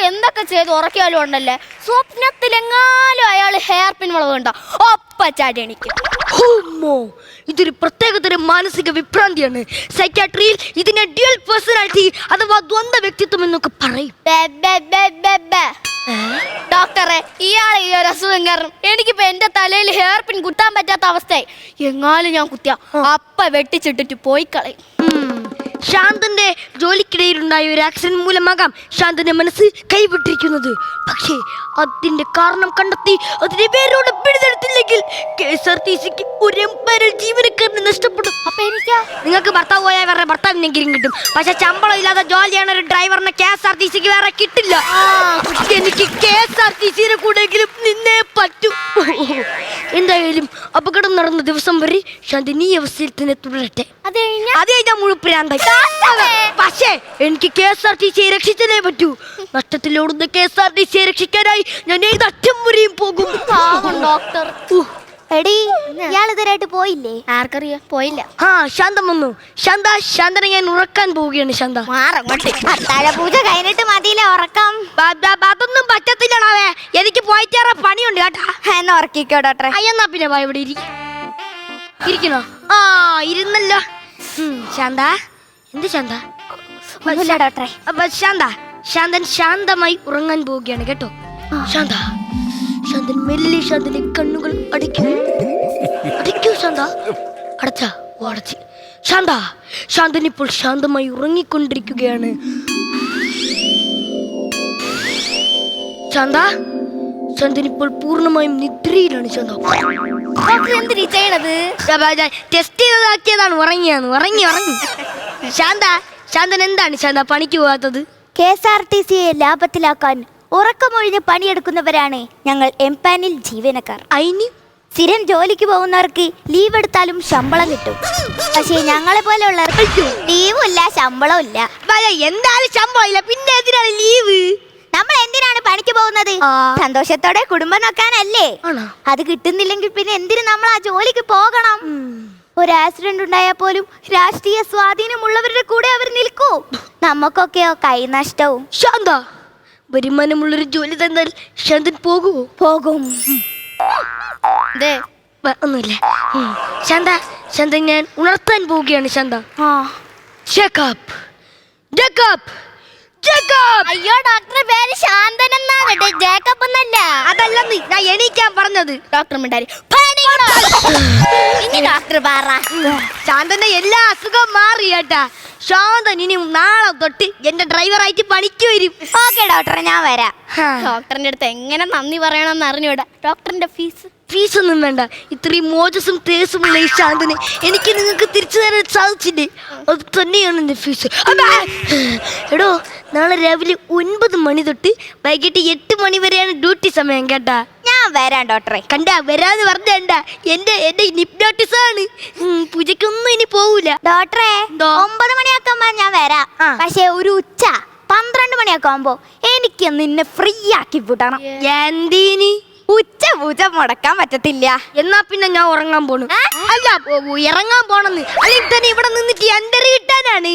എന്തൊക്കെ ചെയ്ത് ഉറക്കിയാലും ഉണ്ടല്ലേ, സ്വപ്നത്തിലെങ്ങാലും അയാൾ ഹെയർ പിൻ വളവ് കണ്ടോ ഒപ്പ ചാടി എണീക്കും. ഇതൊരു പ്രത്യേകതരം മാനസിക വിഭ്രാന്തിയാണ്. സൈക്യാട്രിയിൽ ഇതിനെ ഡ്യുവൽ പേഴ്സണാലിറ്റി അഥവാ ദ്വന്ദ്വ വ്യക്തിത്വം എന്നൊക്കെ പറയും. ഡോക്ടറെ, ഇയാളെ ഈ ഒരു അസുഖം കാരണം എനിക്കിപ്പോ എന്റെ തലയിൽ ഹെയർ പിൻ കുത്താൻ പറ്റാത്ത അവസ്ഥയായി. എങ്ങാലും ഞാൻ കുത്തിയ അപ്പ വെട്ടിച്ചിട്ടിട്ട് പോയി കളയും. ശാന്തന്റെ ജോലിക്കിടയിലുണ്ടായ ഒരു ആക്സിഡന്റ് മൂലമാകാം ശാന്തന്റെ മനസ്സ് കൈവിട്ടിരിക്കുന്നത്. പക്ഷേ അതിന്റെ കാരണം കണ്ടെത്തി അതിനെ വേരോടെ പിടിതെടുത്തില്ലെങ്കിൽ KSRTCക്ക് ഒരു എംപയറിൽ ജീവനക്കാരന് നഷ്ടപ്പെടും. അപ്പൊ എനിക്കാ? നിങ്ങൾക്ക് ഭർത്താവ് പോയാൽ വേറെ ഭർത്താവിനെങ്കിലും കിട്ടും. പക്ഷെ ശമ്പളം ഇല്ലാതെ ജോലിയാണ് ഒരു ഡ്രൈവറിനെ KSRTCക്ക് വേറെ കിട്ടില്ല. എനിക്ക് KSRTCയുടെ കൂടെയെങ്കിലും നിന്നേ പറ്റൂ. എന്തായാലും അപകടം നടന്ന ദിവസം വരെ ശാന്തൻ ഈ അവസ്ഥയിൽ തന്നെ തുടരട്ടെ. അത് ഞാൻ മുഴുപ്പിരാന്തായി. പക്ഷേ എനിക്ക് KSRTCയെ രക്ഷിച്ചേ പറ്റൂ. നഷ്ടത്തിലോടുന്ന KSRTCയെ രക്ഷിക്കാനായി ഞാൻ ഏത് അറ്റം വരെയും പോകും. ഡോക്ടർ, എടി ഇയാൾ ഇതുവരായിട്ട് പോയില്ലേ? ആർക്കറിയാം, പോയില്ല. ശാന്തം വന്നു. ശാന്തനെ ഞാൻ ഉറക്കാൻ പോവുകയാണ്. ശാന്ത പൂജ കഴിഞ്ഞിട്ട് മതിയില്ലേ ഉറക്കം? അതൊന്നും പറ്റത്തില്ലടാവേ, എനിക്ക് പോയിട്ടേറെ പണിയുണ്ട് കേട്ടാ. എന്നാ ഉറക്കിക്കോ ഡോക്ടറെ. എന്നാ പിന്നെ വാ, ഇവിടെ ഇരിക്കണോ? ഇരുന്നല്ലോ. ശാന്ത, എന്ത് ശാന്ത? ഡോക്ടറെ, ശാന്തൻ ശാന്തമായി ഉറങ്ങാൻ പോവുകയാണ് കേട്ടോ. ശാന്തൻ മെല്ലെ ശാന്തന്റെ കണ്ണുകൾ അടയ്ക്കൂ ശാന്ത. അടച്ച്. ശാന്തൻ ഇപ്പോൾ ശാന്തമായി ഉറങ്ങിക്കൊണ്ടിരിക്കുകയാണ്. ശാന്തൻ ഇപ്പോൾ പൂർണ്ണമായും നിദ്രയിലാണ്. എന്തിനീ ചെയ്യണത്? ടെസ്റ്റ് ചെയ്തതാക്കിയതാണ്. ഉറങ്ങി. ശാന്തൻ എന്താണ് ശാന്ത പണിക്ക് പോകാത്തത്? KSRTCയെ ലാഭത്തിലാക്കാൻ ഉറക്കമൊഴിഞ്ഞ് പണിയെടുക്കുന്നവരാണ് ഞങ്ങൾ എംപാനിൽ ജീവനക്കാർ. സ്ഥിരം ജോലിക്ക് പോകുന്നവർക്ക് ലീവ് എടുത്താലും ശമ്പളം കിട്ടും. പക്ഷേ ഞങ്ങളെ പോലെയുള്ളവർക്ക് ലീവും ഇല്ല, ശമ്പളവും ഇല്ല. എന്തായാലും ശമ്പളം ഇല്ല, പിന്നെ എന്തിനാണ് ലീവ്? നമ്മൾ എന്തിനാണ് പണിക്ക് പോകുന്നത്? സന്തോഷത്തോടെ കുടുംബം നോക്കാനല്ലേ. അത് കിട്ടുന്നില്ലെങ്കിൽ പിന്നെ എന്തിനു നമ്മൾ ആ ജോലിക്ക് പോകണം? ഒരു ആക്സിഡന്റ് ഉണ്ടായാൽ പോലും രാഷ്ട്രീയ സ്വാധീനമുള്ളവരുടെ കൂടെ അവർ നിൽക്കൂ. നമുക്കൊക്കെയോ കൈനഷ്ടവും. വരുമാനമുള്ളൊരു ജോലി തന്നാൽ ശാന്തൻ പോകും. ഒന്നുമില്ല ശാന്ത, ഞാൻ ഉണർത്താൻ പോവുകയാണ്. അയ്യോ ഡോക്ടറെ, പേര് ശാന്തൻ എന്നാണ്, ജേക്കബ് എന്നല്ല. അതല്ലെന്ന് ഞാൻ എണീക്കാൻ പറഞ്ഞത്. ഡോക്ടർ മിണ്ടാരി. ഇനി ഡോക്ടർ പറ. ശാന്തന്റെ എല്ലാ അസുഖവും മാറി കേട്ടാ. ശാന്തൻ ഇനി നാളെ തൊട്ട് എന്റെ ഡ്രൈവറായിട്ട് പണിക്ക് വരും. ഓക്കെ ഡോക്ടറെ, ഞാൻ വരാം. ഡോക്ടറിന്റെ അടുത്ത് എങ്ങനെ നന്ദി പറയണമെന്ന് അറിഞ്ഞൂടാ. ഡോക്ടറിന്റെ ഫീസൊന്നും വേണ്ട. ഇത്രയും മോജസും തേസുമുള്ള ഈ ശാന്തനെ എനിക്ക് നിങ്ങൾക്ക് തിരിച്ചു തരാൻ സാധിച്ചില്ലേ? അത് തന്നെയാണ് എന്റെ ഫീസ്. എടോ, നാളെ രാവിലെ 9 മണി തൊട്ട് വൈകിട്ട് 8 മണി വരെയാണ് ഡ്യൂട്ടി സമയം കേട്ടാ. ഞാൻ വരാം ഡോക്ടറെ. വരാന്ന് പറഞ്ഞ എന്റെ ഹിപ്നോട്ടിസാണ്. പൂജക്കൊന്നും ഇനി പോവൂല. ഡോക്ടറെ, 9 മണിയാക്കുമ്പോ ഞാൻ വരാം. പക്ഷെ ഒരു ഉച്ച 12 മണിയൊക്കെ ആകുമ്പോ എനിക്ക് നിന്നെ ഫ്രീ ആക്കി വിടണം. എന്തിനി? ഉച്ച പൂജ മുടക്കാൻ പറ്റത്തില്ല. എന്നാ പിന്നെ ഞാൻ ഉറങ്ങാൻ പോണു. അല്ല, ഇറങ്ങാൻ പോണെന്ന്. അല്ലെങ്കിൽ തന്നെ ഇവിടെ നിന്നിട്ട് എന്റെ കിട്ടാനാണ്.